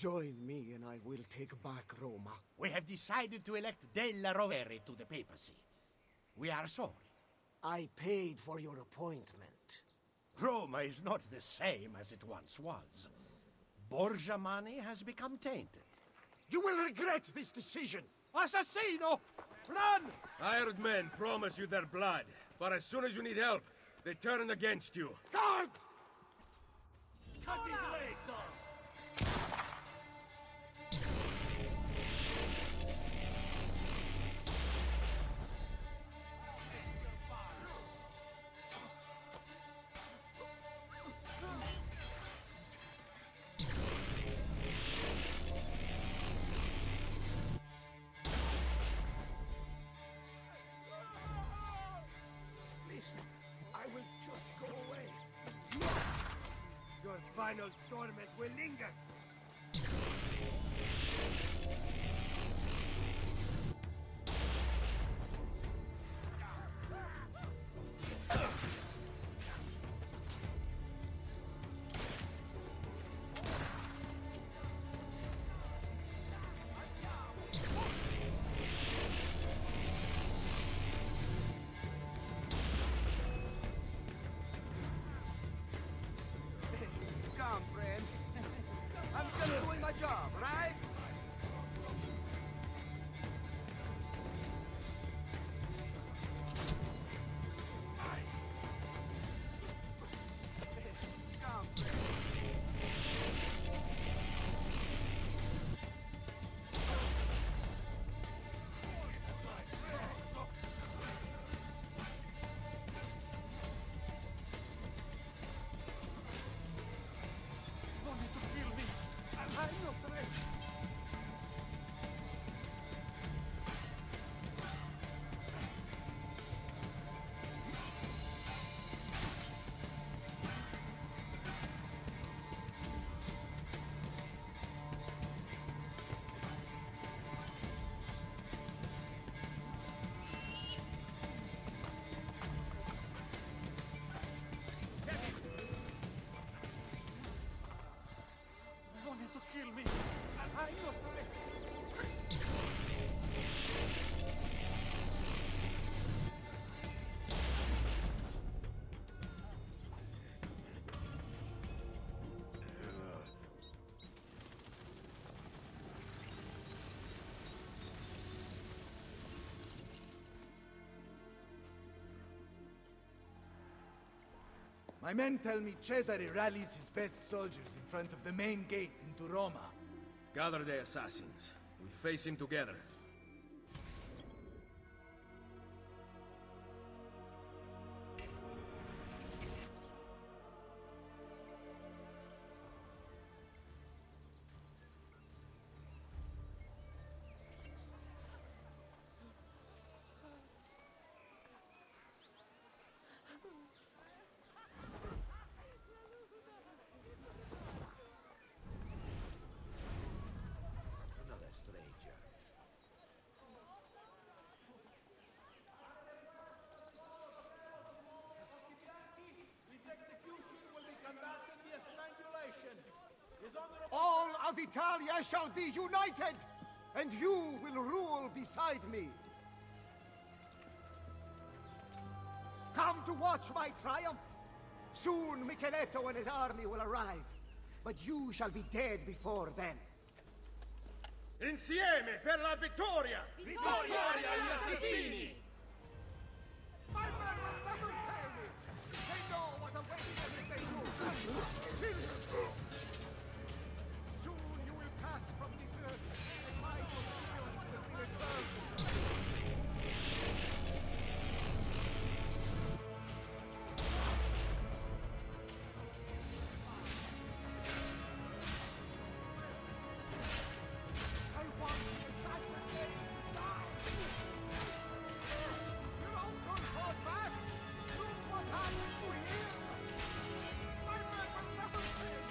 Join me and I will take back Roma. We have decided to elect Della Rovere to the papacy. We are sorry. I paid for your appointment. Roma is not the same as it once was. Borgia money has become tainted. You will regret this decision! Assassino! Run! Hired men promise you their blood, but as soon as you need help, they turn against you. Guards! Cut his legs off! I will just go away. Your final torment will linger. Come, friend. I'm just doing my job, right? Come, friend. Wanted to kill me. I'm not ready. Wanted to kill me. I'm not ready. My men tell me Cesare rallies his best soldiers in front of the main gate into Roma. Gather the assassins. We face him together. Another stranger. All of Italia shall be united, and you will rule beside me. Come to watch my triumph. Soon Micheletto and his army will arrive, but you shall be dead before then. Insieme per la vittoria! Vittoria agli assassini! My men will never fail me! They know what awaits them if they do! Soon you will pass from this earth, and my possessions will be returned. I want the assassinate to die! Your uncle fought back! Look what happened to him! My men will never fail!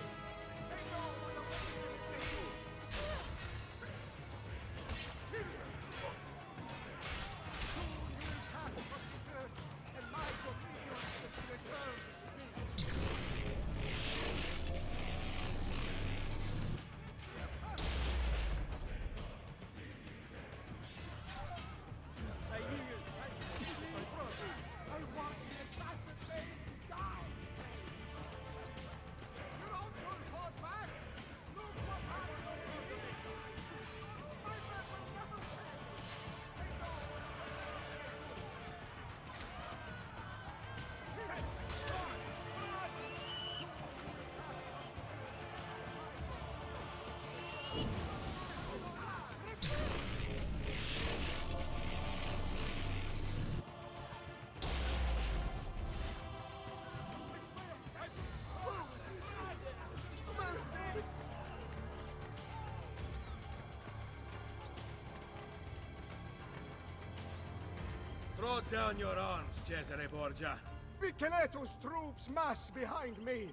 Throw down your arms, Cesare Borgia. Micheleto's troops mass behind me.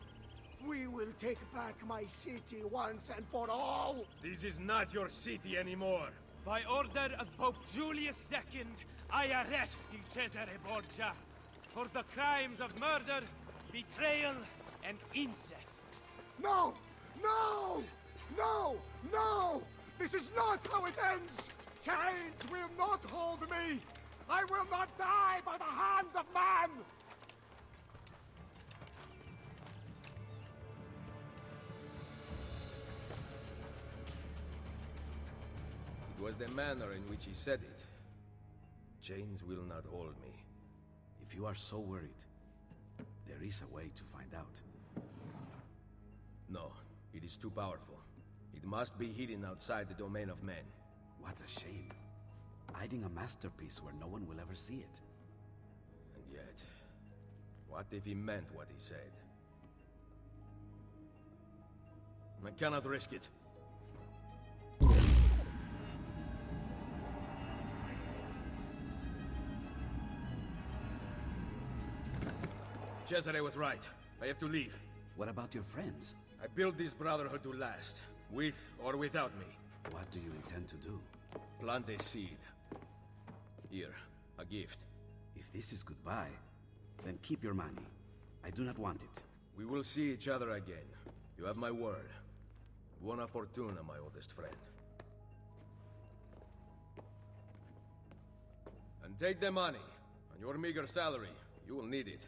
We will take back my city once and for all. This is not your city anymore. By order of Pope Julius II, I arrest you, Cesare Borgia, for the crimes of murder, betrayal, and incest. No! No! No! No! This is not how it ends! Chains will not hold me! I will not die by the hand of man! It was the manner in which he said it. Chains will not hold me. If you are so worried, there is a way to find out. No, it is too powerful. It must be hidden outside the domain of men. What a shame. Hiding a masterpiece where no one will ever see it. And yet, what if he meant what he said? I cannot risk it. Cesare was right. I have to leave. What about your friends? I built this Brotherhood to last, with or without me. What do you intend to do? Plant a seed. Here, a gift. If this is goodbye, then keep your money. I do not want it. We will see each other again. You have my word. Buona fortuna, my oldest friend. And take the money. On your meager salary, you will need it.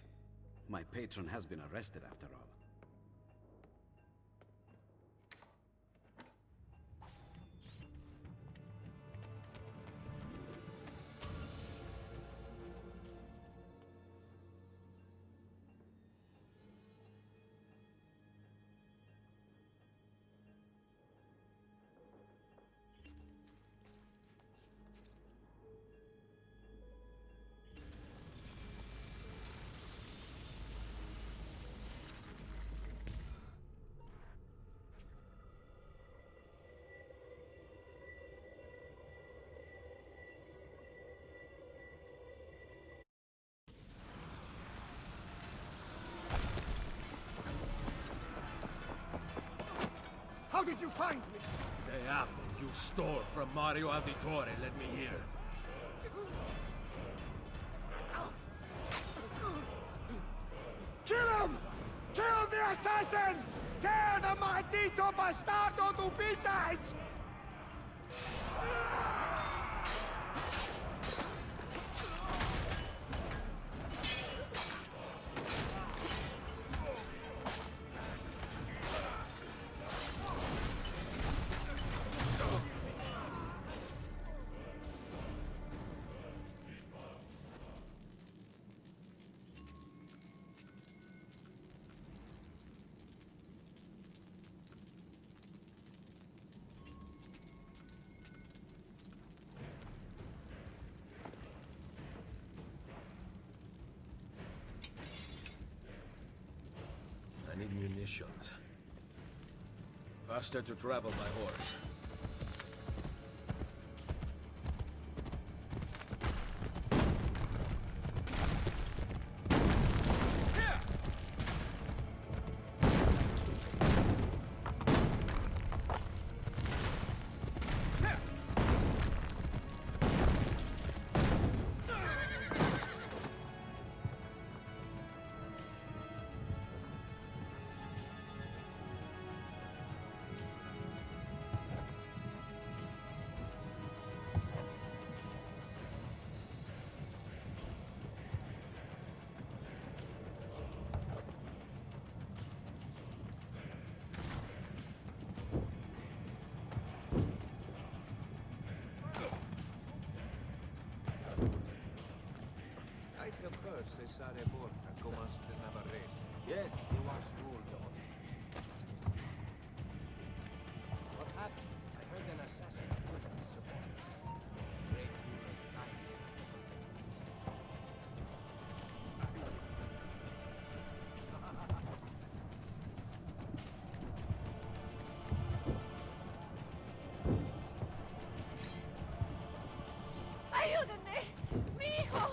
My patron has been arrested after all. How did you find me? The apple you stole from Mario Auditore, let me hear. Kill him! Kill the assassin! Tear the maldito bastardo to pieces! I need munitions. Faster to travel by horse. Cesare Borgia commands the Navarrese. Yet he once ruled on. What happened? I heard an assassin killed his supporters. Great rulers dies. ¡Ayúdenme! ¡Mi hijo!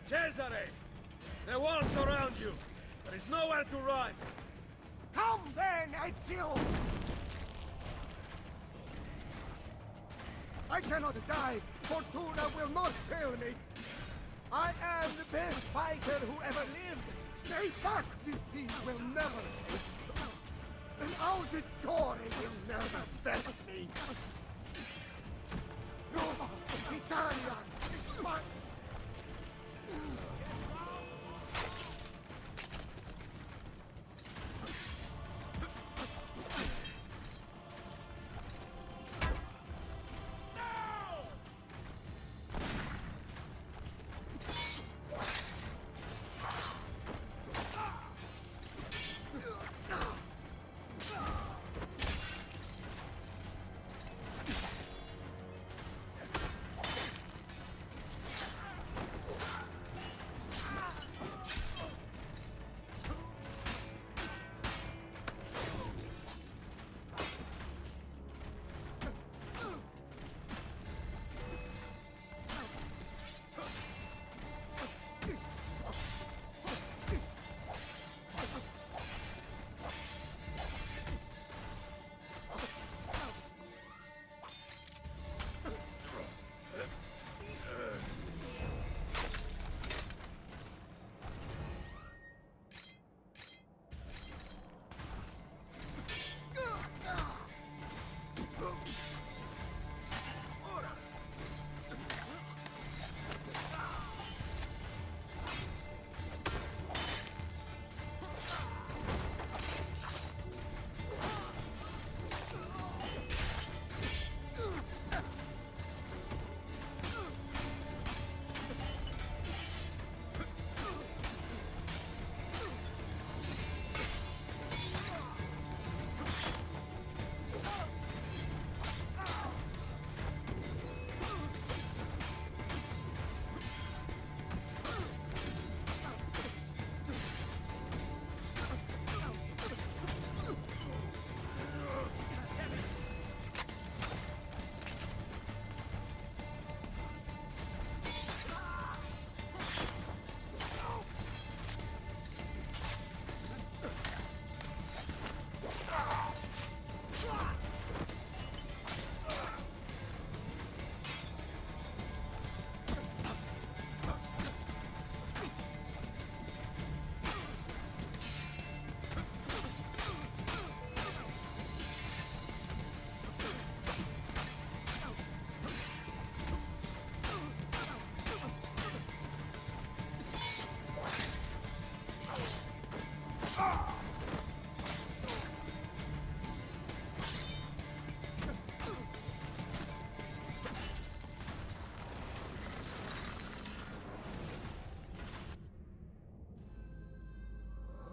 Cesare! The walls surround you! There is nowhere to run! Come then, Ezio! I cannot die! Fortuna will not fail me! I am the best fighter who ever lived! Stay back! Defeat will never take me! An auditore will never best me! Roma! Italia! Spain!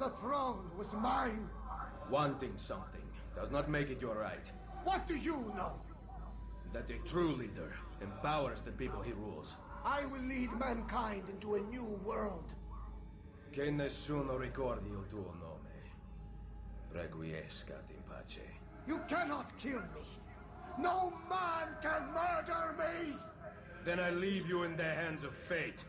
The throne was mine! Wanting something does not make it your right. What do you know? That a true leader empowers the people he rules. I will lead mankind into a new world. Che nessuno ricordi il tuo nome. Requiescat in pace. You cannot kill me! No man can murder me! Then I leave you in the hands of fate.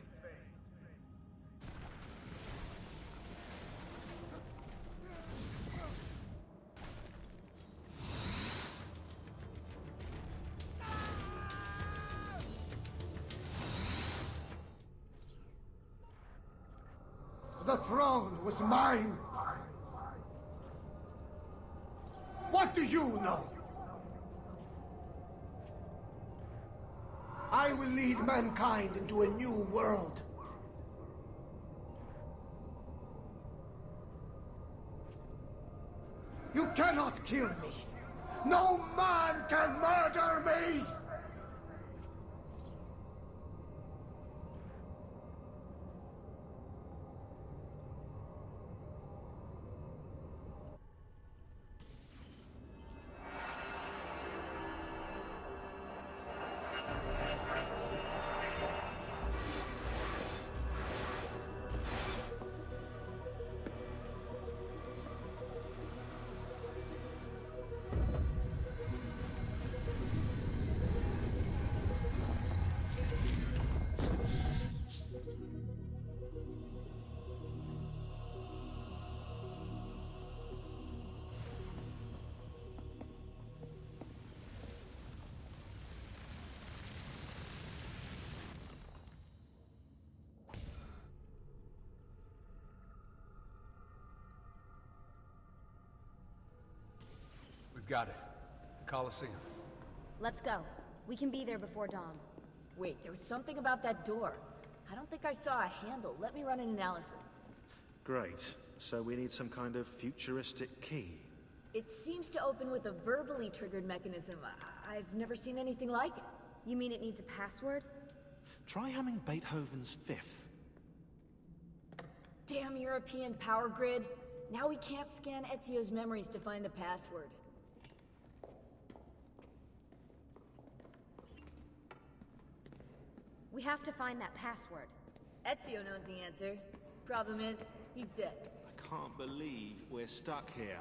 The throne was mine. What do you know? I will lead mankind into a new world. You cannot kill me. No man can murder me! We've got it. The Colosseum. Let's go. We can be there before dawn. Wait, there was something about that door. I don't think I saw a handle. Let me run an analysis. Great. So we need some kind of futuristic key. It seems to open with a verbally triggered mechanism. I've never seen anything like it. You mean it needs a password? Try humming Beethoven's Fifth. Damn European power grid. Now we can't scan Ezio's memories to find the password. We have to find that password. Ezio knows the answer. Problem is, he's dead. I can't believe we're stuck here.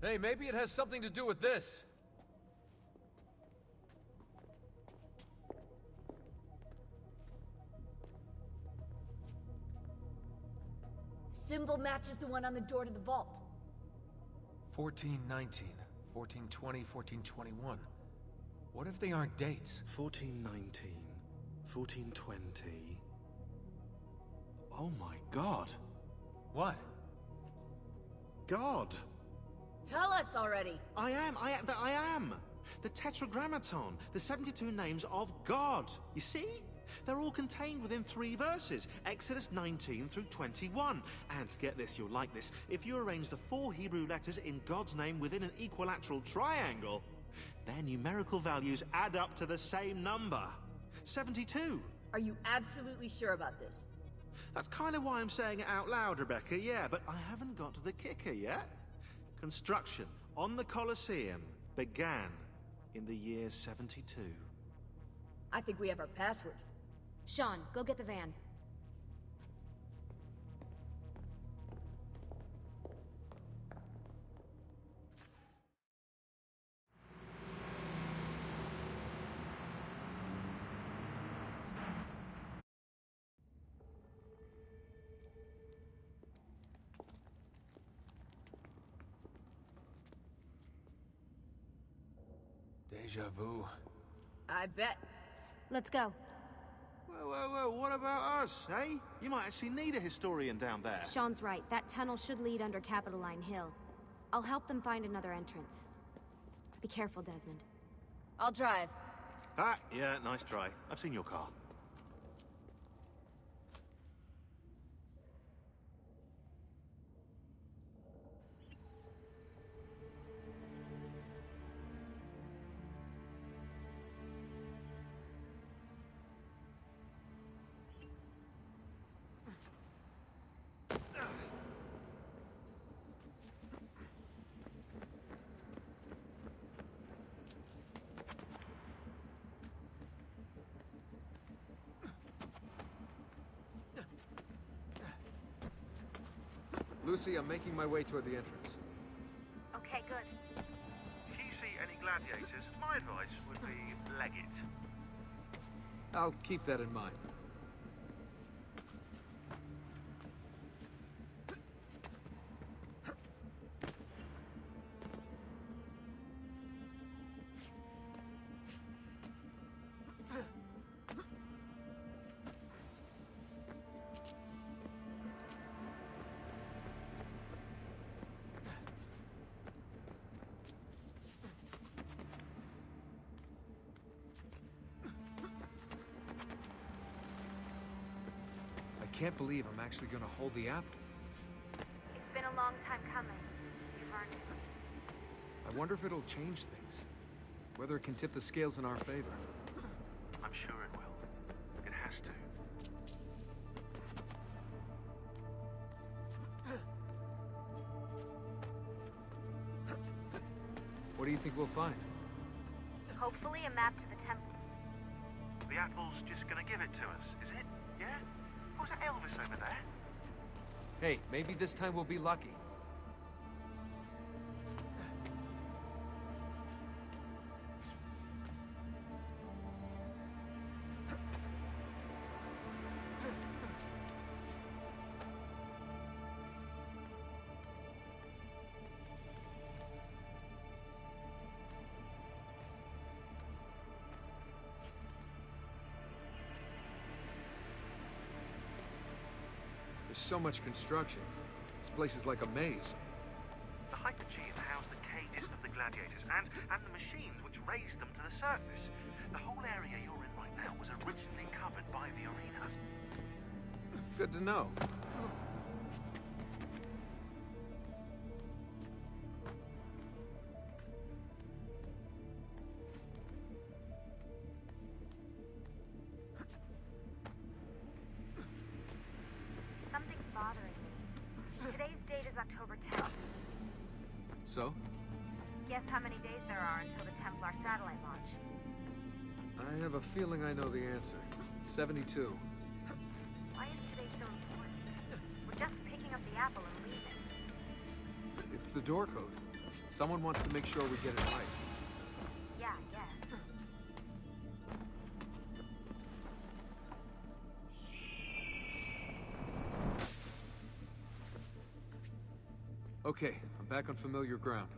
Hey, maybe it has something to do with this. Symbol matches the one on the door to the vault. 1419, 1420, 1421. What if they aren't dates? 1419, 1420. Oh my god. What? God! Tell us already! I am! The Tetragrammaton, the 72 names of God. You see? They're all contained within 3 verses, Exodus 19 through 21. And get this, you'll like this, if you arrange the 4 Hebrew letters in God's name within an equilateral triangle, their numerical values add up to the same number. 72. Are you absolutely sure about this? That's kind of why I'm saying it out loud, Rebecca, yeah, but I haven't got to the kicker yet. Construction on the Colosseum began in the year 72. I think we have our password. Sean, go get the van. Deja vu. I bet. Let's go. Whoa, what about us, eh? You might actually need a historian down there. Sean's right. That tunnel should lead under Capitoline Hill. I'll help them find another entrance. Be careful, Desmond. I'll drive. Ah, yeah, nice try. I've seen your car. Lucy, I'm making my way toward the entrance. Okay, good. If you see any gladiators, my advice would be leg it. I'll keep that in mind. I can't believe I'm actually gonna hold the apple. It's been a long time coming. You've earned it. I wonder if it'll change things. Whether it can tip the scales in our favor. I'm sure it will. It has to. What do you think we'll find? Hopefully a map to the temples. The apple's just gonna give it to us, is it? Yeah? Was that Elvis over there? Hey, maybe this time we'll be lucky. There's so much construction. This place is like a maze. The hypogeum housed the cages of the gladiators and the machines which raised them to the surface. The whole area you're in right now was originally covered by the arena. Good to know. Something's bothering me. Today's date is October 10th. So? Guess how many days there are until the Templar satellite launch? I have a feeling I know the answer. 72. Why is today so important? We're just picking up the apple and leaving. It's the door code. Someone wants to make sure we get it right. Yeah, I guess. Okay, I'm back on familiar ground.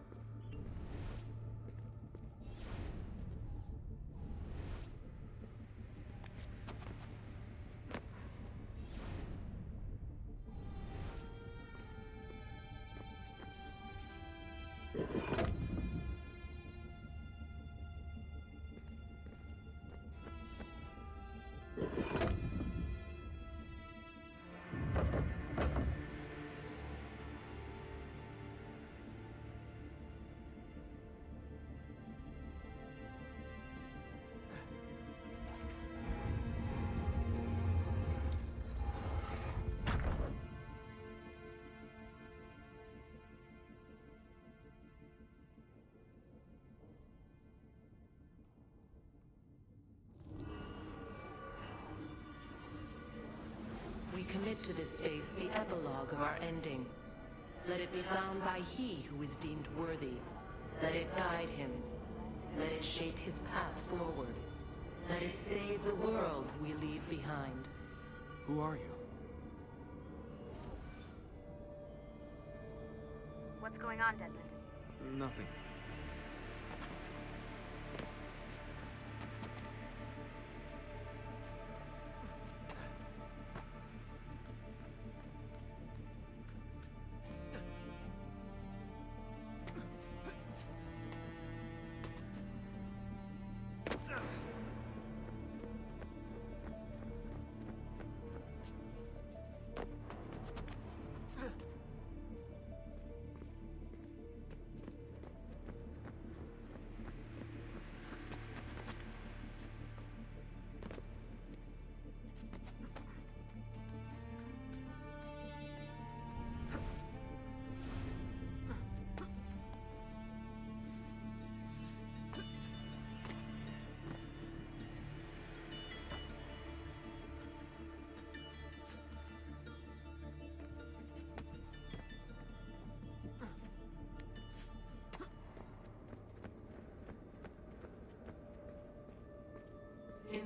We commit to this space the epilogue of our ending. Let it be found by he who is deemed worthy. Let it guide him. Let it shape his path forward. Let it save the world we leave behind. Who are you? What's going on, Desmond? Nothing.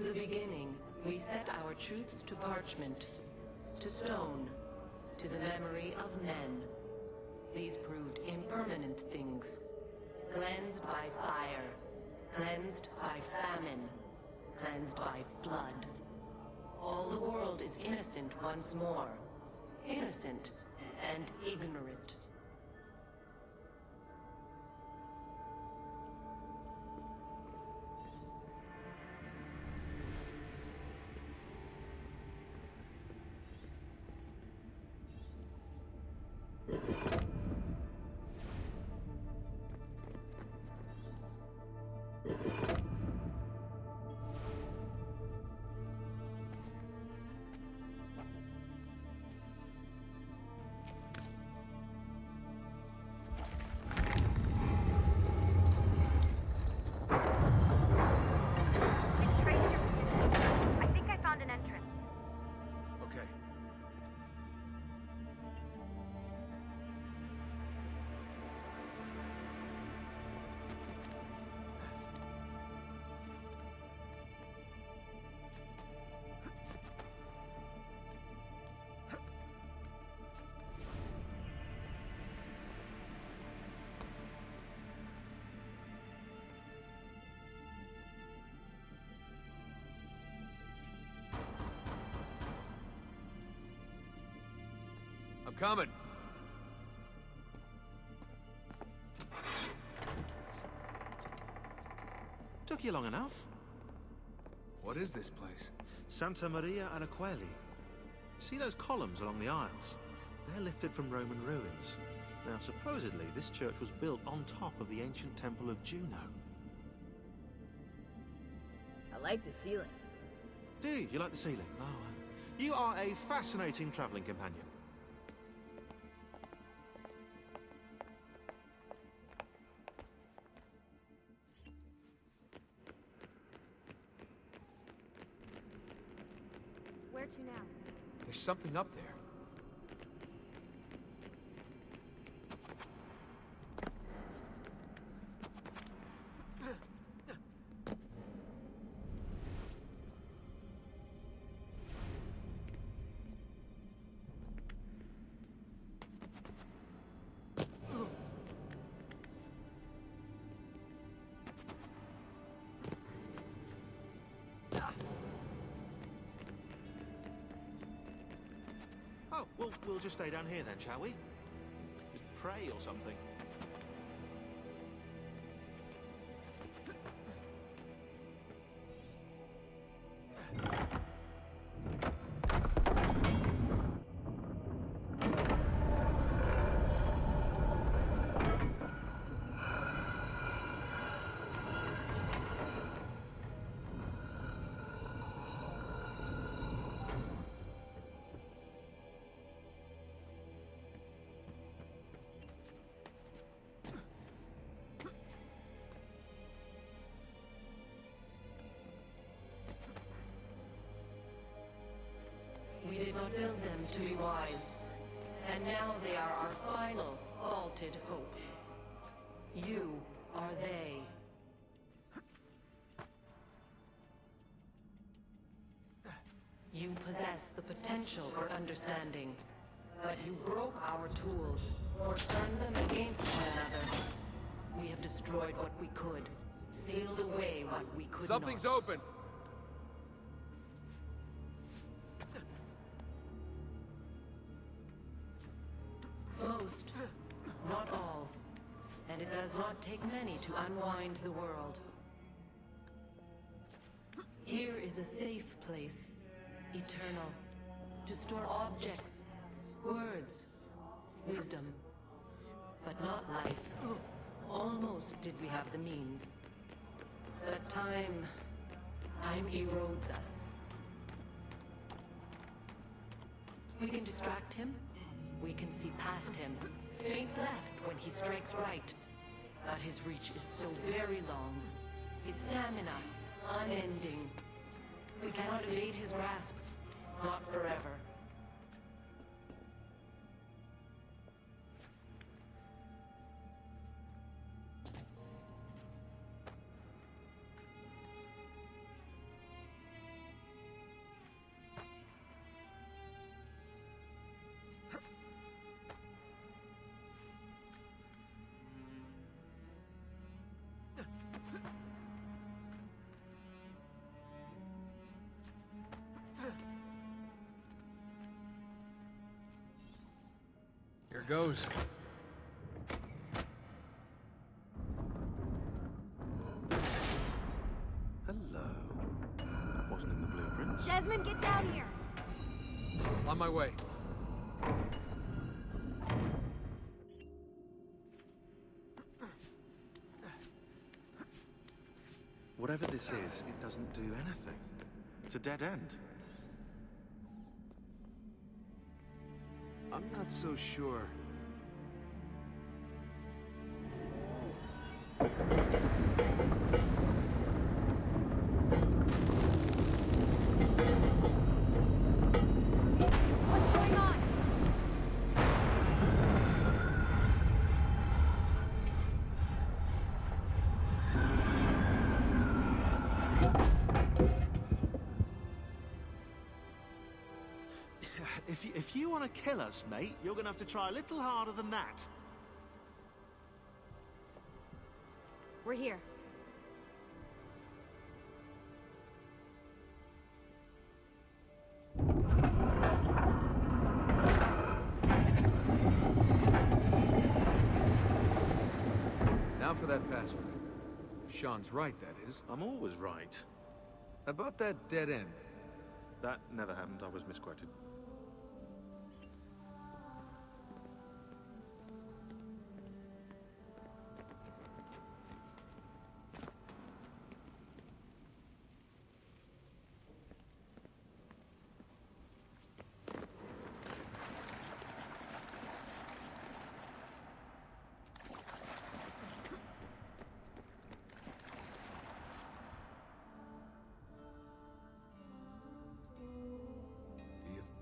the beginning, we set our truths to parchment, to stone, to the memory of men. These proved impermanent things, cleansed by fire, cleansed by famine, cleansed by flood. All the world is innocent once more, innocent and ignorant. I'm coming. Took you long enough. What is this place? Santa Maria Anaqueli. See those columns along the aisles? They're lifted from Roman ruins. Now, supposedly, this church was built on top of the ancient temple of Juno. I like the ceiling. Do you? You like the ceiling? Oh, you are a fascinating traveling companion. Where to now? There's something up there. Oh, we'll just stay down here then, shall we? Just pray or something. We did not build them to be wise, and now they are our final, vaulted hope. You are they. You possess the potential for understanding, but you broke our tools, or turned them against one another. We have destroyed what we could, sealed away what we could Something's not. open! Most, not all. And it does not take many to unwind the world. Here is a safe place, eternal, to store objects, words, wisdom, but not life. Almost did we have the means. But time erodes us. We can distract him. We can see past him. Faint left when he strikes right. But his reach is so very long. His stamina, unending. We cannot evade his grasp. Not forever. Here goes. Hello. That wasn't in the blueprints. Desmond, get down here! On my way. Whatever this is, it doesn't do anything. It's a dead end. I'm not so sure. What's going on? If you want to kill us, mate, you're going to have to try a little harder than that. We're here. Now for that password. If Sean's right, that is. I'm always right. About that dead end. That never happened. I was misquoted.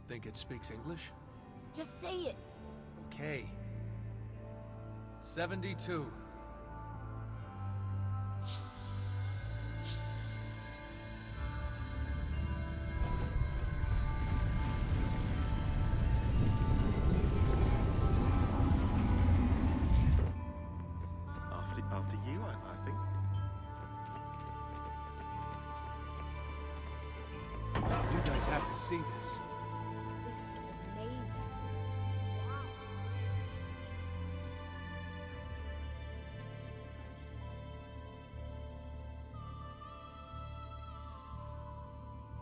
Think it speaks English? Just say it. Okay. 72. After you, I think. You guys have to see this. This is amazing.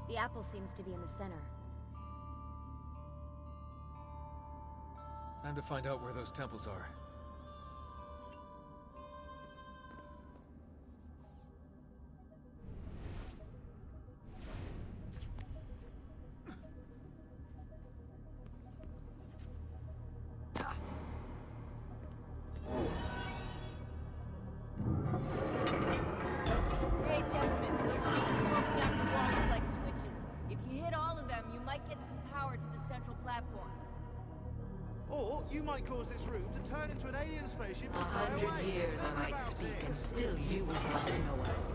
The apple seems to be in the center. Time to find out where those temples are. Hey, Desmond, those beams poking out the wall look like switches. If you hit all of them, you might get some power to the central platform. Or you might cause this room to turn into an alien spaceship and fly 100 away. years I might About speak, it. and still you would not know us.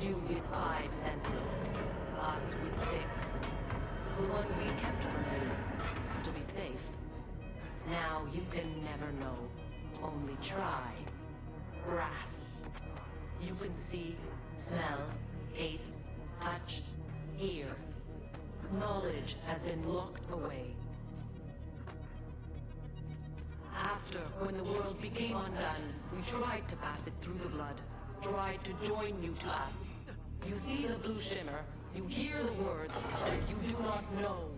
You with 5 senses, us with 6. The one we kept from you, to be safe. Now you can never know, only try. Grasp. You can see, smell, taste, touch, hear. Knowledge has been locked away. After, when the world became undone, we tried to pass it through the blood, tried to join you to us. You see the blue shimmer, you hear the words, but you do not know.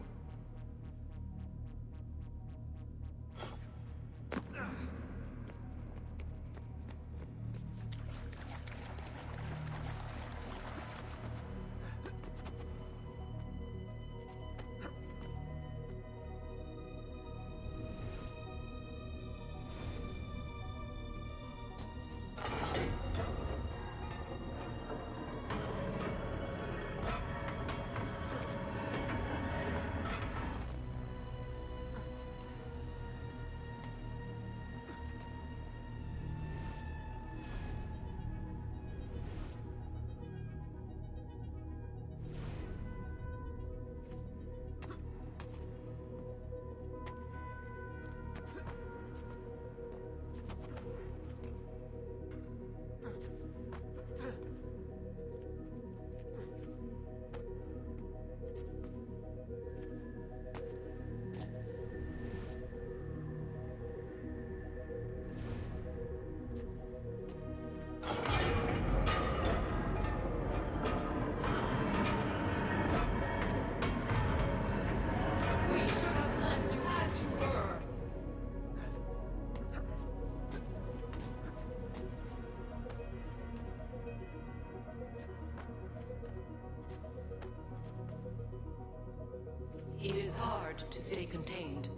It is hard to stay contained.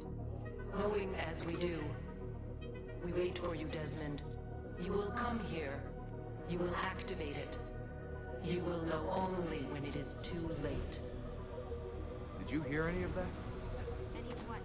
Knowing as we do. We wait for you, Desmond. You will come here. You will activate it. You will know only when it is too late. Did you hear any of that? Any of what?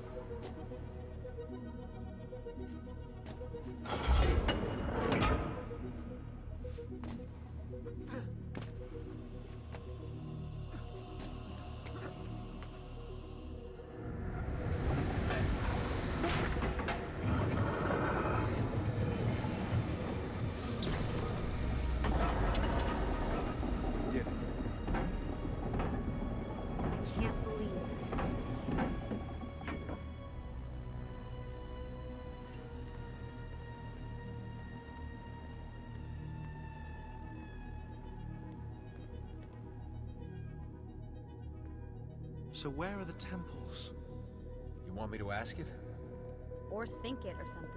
Did it? I can't believe this. So where are the temples? You want me to ask it? Or think it or something.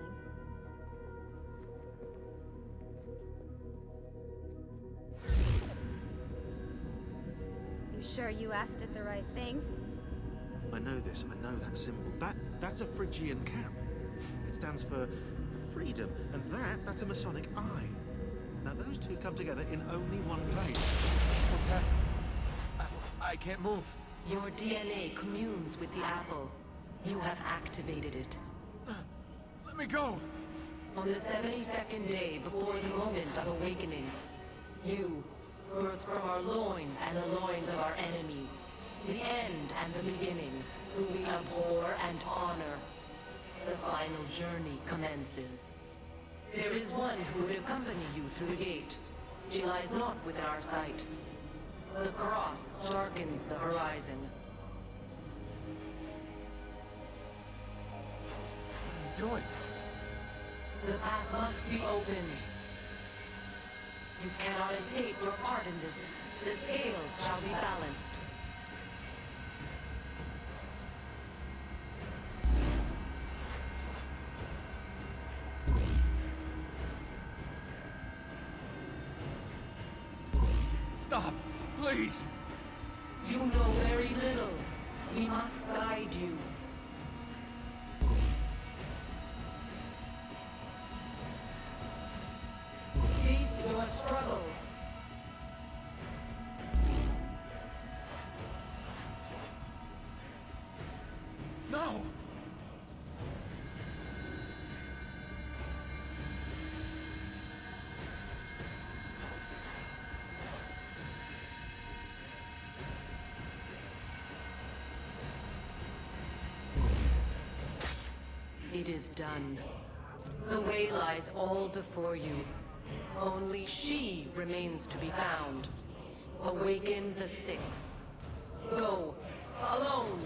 You sure you asked it the right thing? I know this, I know that symbol. That's a Phrygian cap. It stands for freedom, and that's a Masonic eye. Now those two come together in only one place. What's happening? I can't move. Your DNA communes with the apple. You have activated it. Let me go! On the 72nd day before the moment of awakening, you, birthed from our loins and the loins of our enemies, the end and the beginning, who we abhor and honor, the final journey commences. There is one who would accompany you through the gate. She lies not within our sight. The cross darkens the horizon. What are you doing? The path must be opened. You cannot escape your part in this. The scales shall be balanced. Stop! Please! You know very little. We must guide you. Cease your struggle. No! It is done. The way lies all before you. Only she remains to be found. Awaken the sixth. Go. Alone.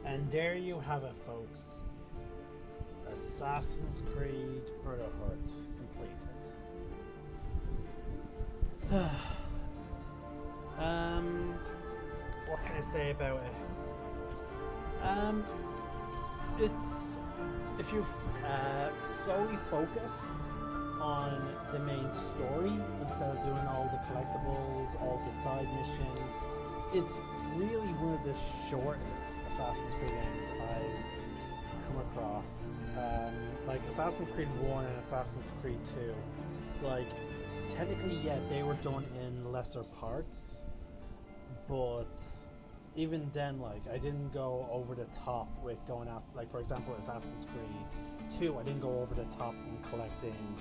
And there you have it, folks. Assassin's Creed Brotherhood completed. What can I say about it? It's if you've slowly focused on the main story instead of doing all the collectibles, all the side missions. It's really one of the shortest Assassin's Creed games I've come across. Like Assassin's Creed 1 and Assassin's Creed 2, like technically yeah, they were done in lesser parts, but even then, like I didn't go over the top with going out, like for example Assassin's Creed 2, I didn't go over the top in collecting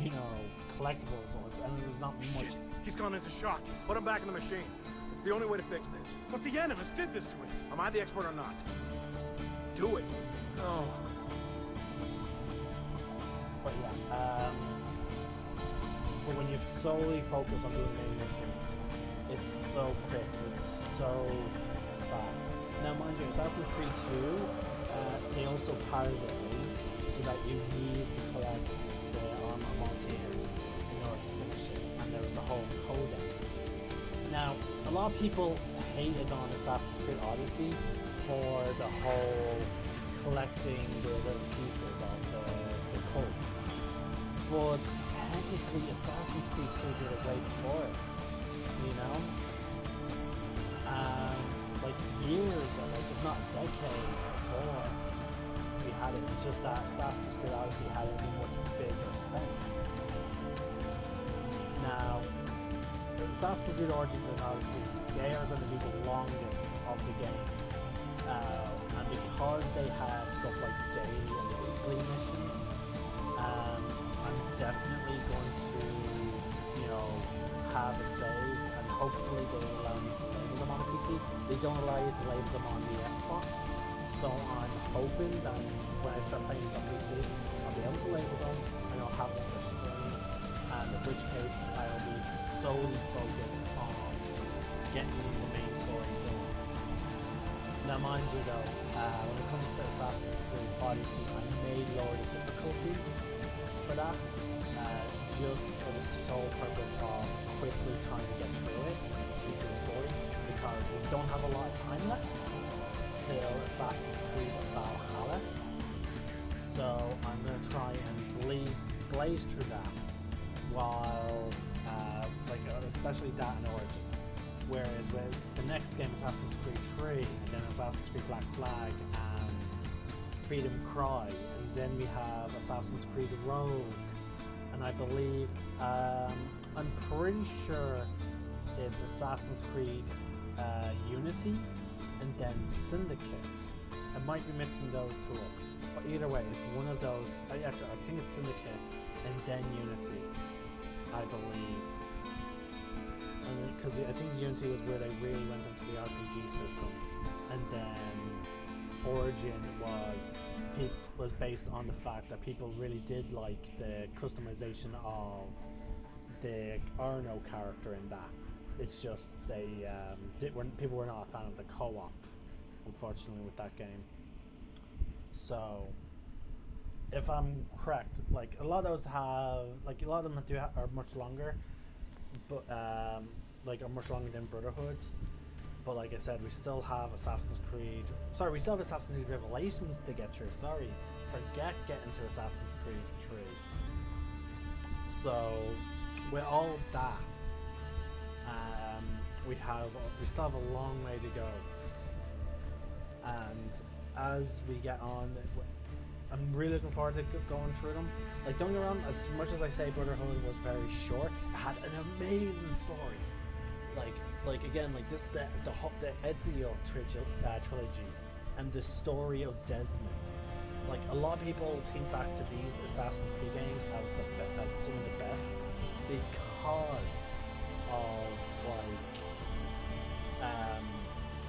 you know, collectibles, and there was not much. He's gone into shock. Put him back in the machine. It's the only way to fix this. But the Animus did this to him. Am I the expert or not? Do it. No. But yeah, but when you solely focus on doing main missions, it's so quick, it's so fast. Now mind you, Assassin's Creed 2, they also padded it in so that you need to collect the Armor Montier in order to finish it, and there was the whole codexes. Now, a lot of people hated on Assassin's Creed Odyssey for the whole collecting the little pieces of the codes, but technically Assassin's Creed 2 did it way before it, you know? Like years, or like if not decades before we had it. It's just that Assassin's Creed Odyssey had it in a much bigger sense. Now, Assassin's Creed Origins and Odyssey, they are going to be the longest of the games. And because they have stuff like daily and weekly missions, I'm definitely going to, you know, have a save, and hopefully they will allow me to label them on a PC. They don't allow you to label them on the Xbox, so I'm hoping that when I start playing this on PC, I'll be able to label them and I'll have them for stream, and in which case I'll be solely focused on getting the main story done. Now mind you though, when it comes to Assassin's Creed Odyssey, I may lower the difficulty for that, just for the sole purpose of quickly trying to get through it and keep the story, because we don't have a lot of time left till Assassin's Creed Valhalla, so I'm going to try and blaze through that while, especially that in Origin. Whereas with the next game, Assassin's Creed 3, and then Assassin's Creed Black Flag and Freedom Cry, and then we have Assassin's Creed Rogue, and I believe, I'm pretty sure it's Assassin's Creed Unity, and then Syndicate. I might be mixing those two up, but either way, it's one of those. I think it's Syndicate, and then Unity, I believe. Because I think Unity was where they really went into the RPG system, and then Origin was based on the fact that people really did like the customization of the Arno character in that. It's just people were not a fan of the co-op, unfortunately, with that game. So, if I'm correct, like a lot of those have, like a lot of them are much longer, but are much longer than Brotherhood. But like I said, we still have Assassin's Creed Revelations to get through. Forget getting to Assassin's Creed 3. So with all of that, we still have a long way to go. And as we get on, I'm really looking forward to going through them. Like, don't get me wrong, as much as I say Brotherhood was very short, it had an amazing story. Like again, like this, the Ezio trilogy, and the story of Desmond. Like, a lot of people think back to these Assassin's Creed games as some of the best because of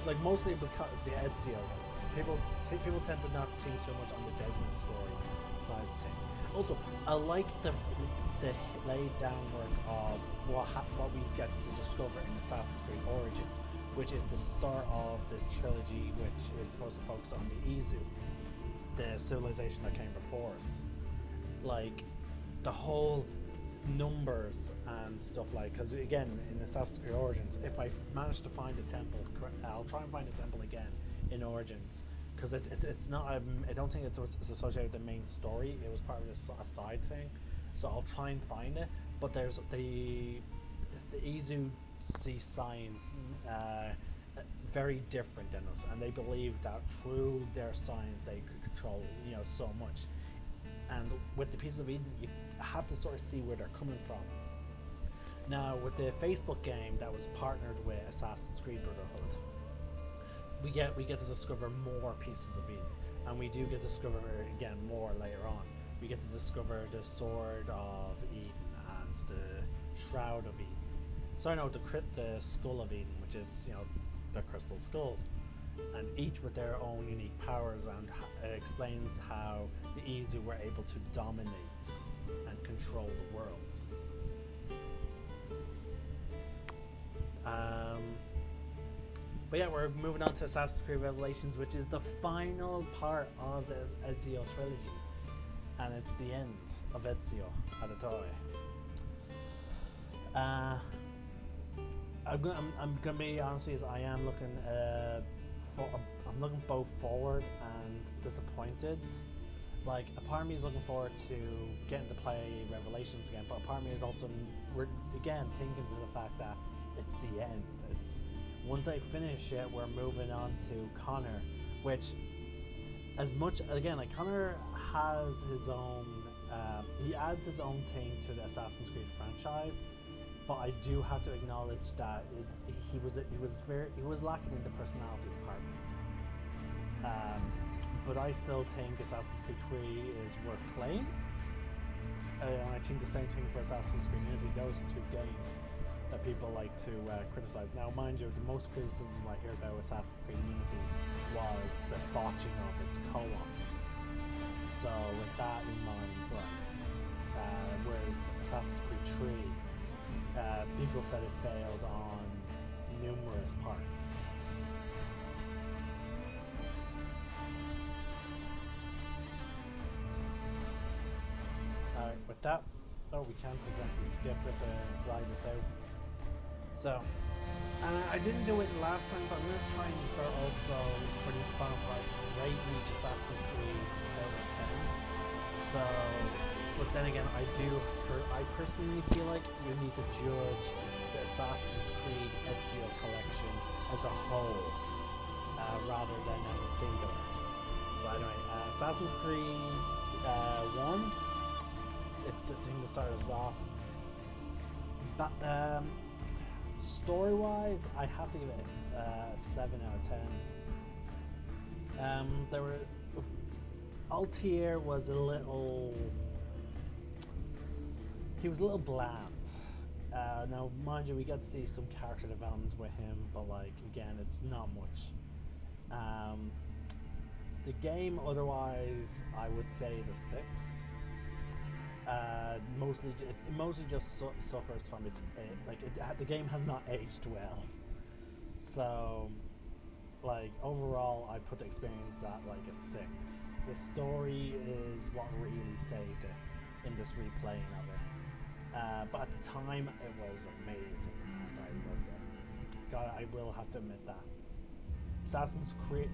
like mostly because the Ezio ones. People tend to not think too much on the Desmond story side of things. Also, I like the laid down work of what we get to discover in Assassin's Creed Origins, which is the start of the trilogy, which is supposed to focus on the Izu, the civilization that came before us. Like, the whole numbers and stuff, like, because again, in Assassin's Creed Origins, if I manage to find a temple, I'll try and find a temple again in Origins, because it's not, I don't think it's associated with the main story. It was part of a side thing, so I'll try and find it. But there's the Izu see signs very different than us, and they believe that through their signs they could control, so much. And with the Pieces of Eden, you have to sort of see where they're coming from. Now, with the Facebook game that was partnered with Assassin's Creed Brotherhood, we get to discover more Pieces of Eden, and we do get to discover again more later on. We get to discover the Sword of Eden and the Shroud of Eden. So the Skull of Eden, which is the Crystal Skull, and each with their own unique powers, and it explains how the Izu were able to dominate and control the world. But yeah, we're moving on to Assassin's Creed Revelations, which is the final part of the Ezio trilogy, and it's the end of Ezio Auditore. I'm gonna be honest with you. I am looking I'm looking both forward and disappointed. Like, a part of me is looking forward to getting to play Revelations again, but a part of me is also again thinking to the fact that it's the end. It's once I finish it, we're moving on to Connor, which, as much again, like, Connor has his own. He adds his own thing to the Assassin's Creed franchise, but I do have to acknowledge that he was lacking in the personality department. But I still think Assassin's Creed 3 is worth playing. And I think the same thing for Assassin's Creed Unity. Those are two games that people like to criticize. Now, mind you, the most criticism I hear about Assassin's Creed Unity was the botching of its co-op. So with that in mind, whereas Assassin's Creed 3, people said it failed on numerous parts. Alright, with that, we can't exactly skip it to ride this out. So, I didn't do it last time, but I'm going to try and start also for this final part to rate each Assassin's Creed out of 10. So, but then again, I personally feel like you need to judge the Assassin's Creed Ezio collection as a whole, rather than as a singular. But anyway, Assassin's Creed 1, the thing that started us off. But story-wise, I have to give it a 7 out of 10. Altair was a little bland. Now, mind you, we got to see some character development with him, but like, again, it's not much. The game, otherwise, I would say is a 6. Mostly just suffers from its the game has not aged well. So, like, overall, I put the experience at like a 6. The story is what really saved it in this replaying of it. But at the time, it was amazing, and I loved it. God, I will have to admit that. Assassin's Creed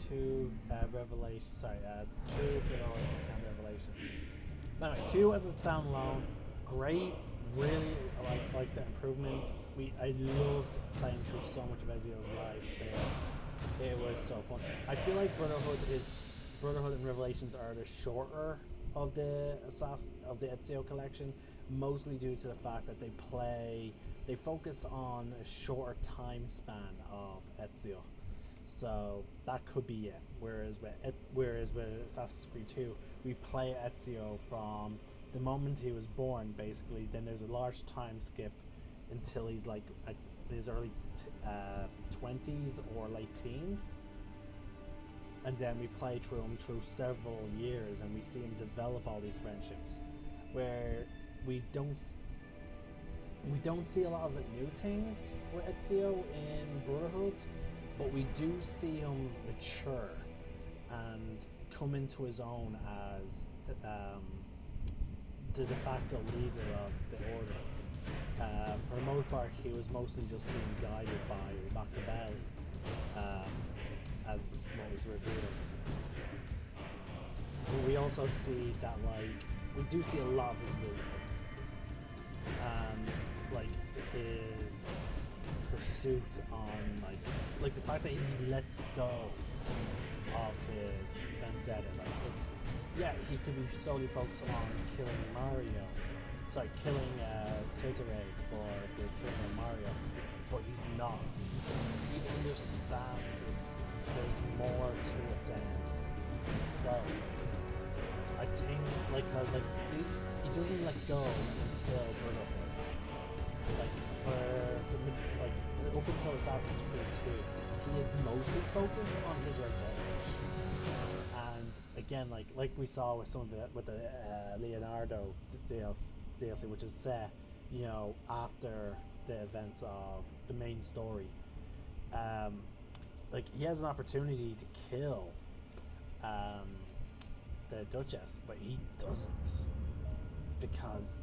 2, Revelations, 2 and Revelations. Anyway, 2 as a standalone, great, really like the improvements. I loved playing through so much of Ezio's life there. It was so fun. I feel like Brotherhood and Revelations are the shorter of the Ezio collection, mostly due to the fact that they focus on a shorter time span of Ezio. So that could be it. Whereas with Assassin's Creed 2, we play Ezio from the moment he was born, basically. Then there's a large time skip until he's like in his early 20s or late teens, and then we play through him through several years, and we see him develop all these friendships, where we don't see a lot of new things with Ezio in Brotherhood, but we do see him mature and come into his own as the de facto leader of the Order. For the most part, he was mostly just being guided by Machiavelli, as what was revealed. But we also see that, we do see a lot of his wisdom, and his pursuit on like the fact that he lets go of his vendetta. He could be solely focused on killing Cesare for the killing of Mario, but he's not. He understands there's more to it than himself. I think he doesn't let go until Brotherhood. Up until Assassin's Creed 2, he is mostly focused on his revenge. And again, like we saw with some of it with the Leonardo DLC, which is set, after the events of the main story. He has an opportunity to kill the Duchess, but he doesn't, because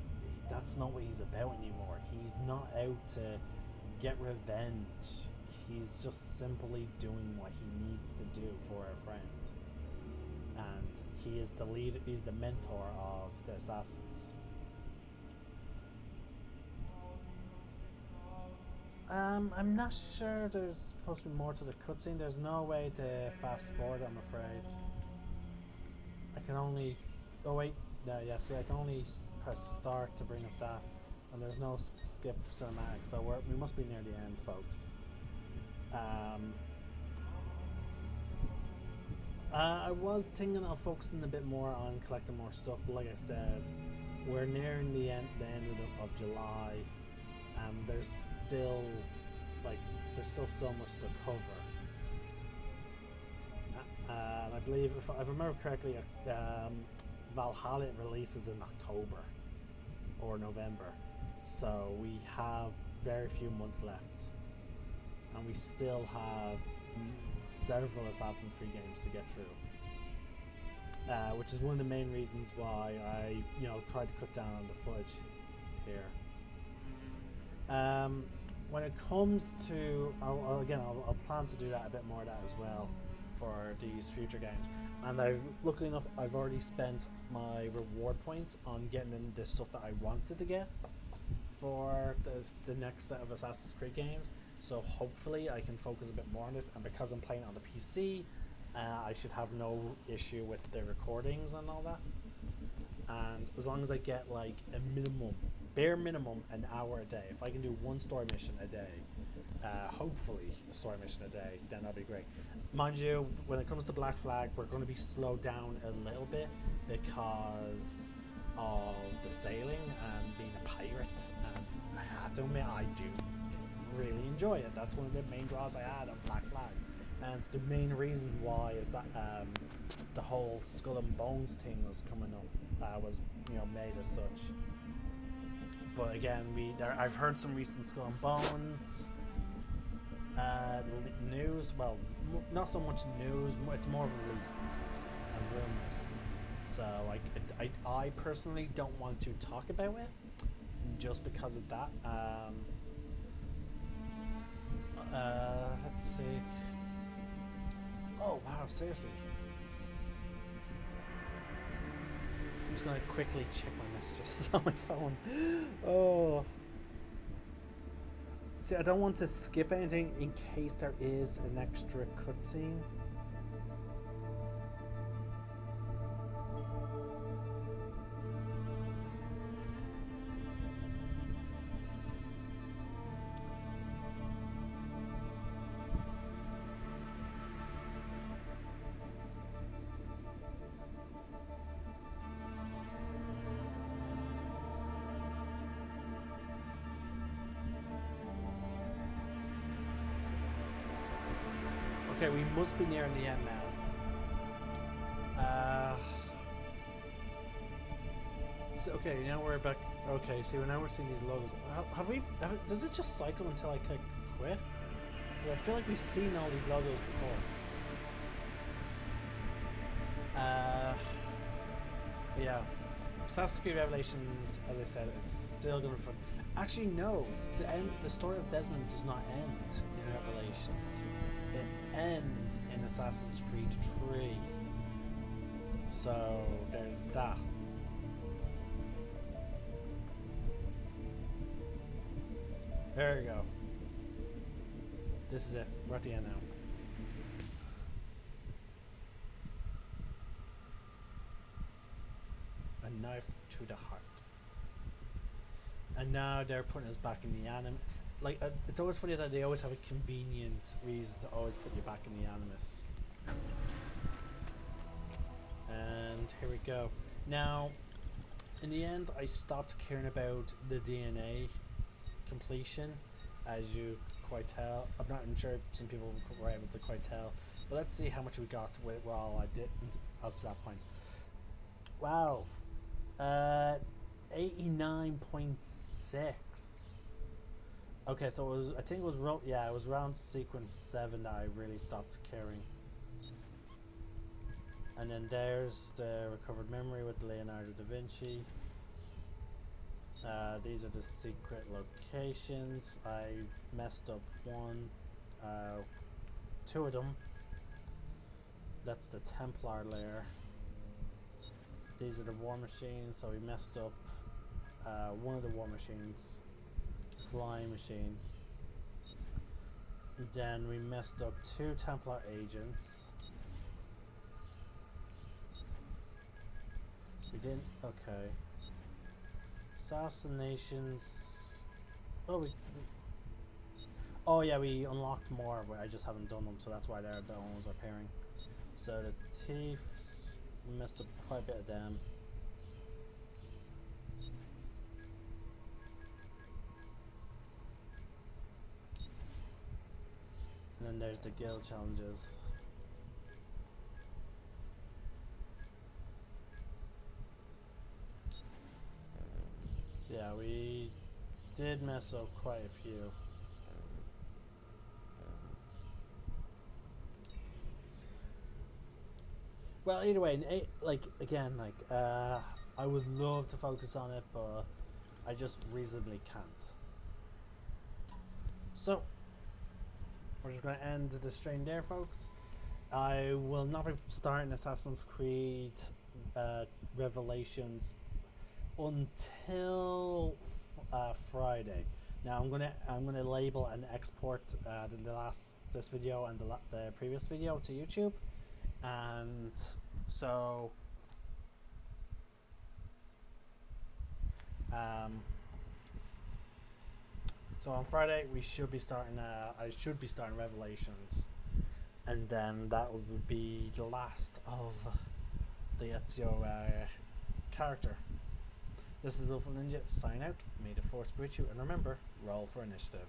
that's not what he's about anymore. He's not out to get revenge. He's just simply doing what he needs to do for a friend. And he is the leader, he's the mentor of the assassins. I'm not sure there's supposed to be more to the cutscene. There's no way to fast forward, I'm afraid. I can only... Oh wait, no, yeah, see, I can only press start to bring up that. And there's no skip cinematic, so we must be near the end, folks. I was thinking of focusing a bit more on collecting more stuff, but like I said, we're nearing the end of July, and there's still so much to cover. And I believe, if I remember correctly, Valhalla releases in October or November, so we have very few months left, and we still have several Assassin's Creed games to get through, which is one of the main reasons why I tried to cut down on the fudge here. When it comes to, I'll plan to do that a bit more of that as well for these future games. And luckily enough, I've already spent my reward points on getting the stuff that I wanted to get for the next set of Assassin's Creed games. So hopefully I can focus a bit more on this, and because I'm playing on the PC, I should have no issue with the recordings and all that. And as long as I get like a bare minimum, an hour a day, if I can do one story mission a day, hopefully a story mission a day, then that'd be great. Mind you, when it comes to Black Flag, we're going to be slowed down a little bit because of the sailing and being a pirate, and I have to admit I do really enjoy it. That's one of the main draws I had on Black Flag, and it's the main reason why is that the whole Skull and Bones thing was coming up, was made as such. But again, I've heard some recent Skull and Bones news. Well, not so much news. It's more of leaks and rumors. So I personally don't want to talk about it just because of that. Let's see. Oh wow, seriously. I'm just gonna quickly check my messages on my phone. Oh. See, I don't want to skip anything in case there is an extra cutscene. Okay, we must be nearing the end now. So, okay, now we're back. Okay, see, now we're seeing these logos. Does it just cycle until I click quit? Because I feel like we've seen all these logos before. Yeah. Assassin's Creed Revelations, as I said, is still going to be fun. Actually, no. The story of Desmond does not end in Revelations. It ends in Assassin's Creed 3. So there's that. There we go. This is it. We're at the end now. A knife to the heart. And now they're putting us back in the anime. Like, it's always funny that they always have a convenient reason to always put you back in the Animus. And here we go. Now, in the end, I stopped caring about the DNA completion, as you quite tell. I'm not even sure some people were able to quite tell. But let's see how much we got with while I didn't up to that point. Wow. 89.6. Okay, so it was, I think it was it was around sequence 7 that I really stopped caring. And then there's the recovered memory with Leonardo da Vinci. These are the secret locations. I messed up two of them. That's the Templar lair. These are the war machines, so we messed up one of the war machines, flying machine. Then we messed up two Templar agents. We didn't. Okay. Assassinations. Oh yeah, we unlocked more, but I just haven't done them, so that's why they're the ones appearing. So the thieves, we messed up quite a bit of them. And then there's the guild challenges. So yeah, we did mess up quite a few. Well, either way, like again, like I would love to focus on it, but I just reasonably can't. So we're just going to end the stream there, folks. I will not be starting Assassin's Creed Revelations until Friday. Now I'm gonna label and export this video and the previous video to YouTube, and so on Friday we should be starting. I should be starting Revelations, and then that would be the last of the Ezio character. This is Willful Ninja, sign out. May the force be with you, and remember, roll for initiative.